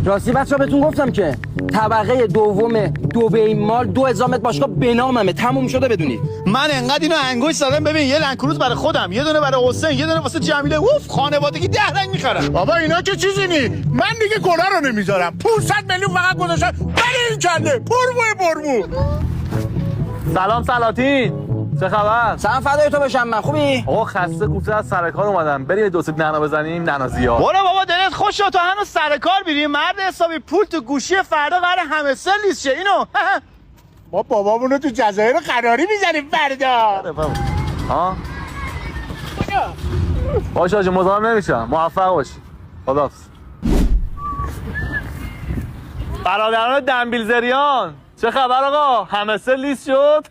راستی بچه‌ها بهتون گفتم که طبقه دوم دبی مال 2000 متر باشگاه به ناممه، تموم شده بدونید. من انقدر اینو انگوش زدم ببین، یه لنکروز برای خودم، یه دونه برای حسین، یه دونه واسه جمیله. اوف خانوادگی 10 رنگ میخرم. بابا اینا که چیزی نی، من دیگه گلا رو نمیذارم. 500 میلیون فقط گذاشتن برای این کنده پرمو. سلام سلاطین، چه خبر؟ سلام فدای تو بشم من، خوبی؟ آقا خسته کوفته از سر کار اومدم، بریم دو سیب نعنا بزنیم، نعنا زیاد. برو بابا دلت خوش شد، تو هنوز سر کار میری؟ مرد حسابی پول تو گوشی فردا قرار همه سر لیست شه اینو. ما بابامونو تو جزایر قراری میزنیم فردا. ها؟ باشه آجا مزاحم نمیشم، موفق باشی. خداحافظ. برادران دنبیل زریان چه خبر آقا؟ همه سر لیست شد؟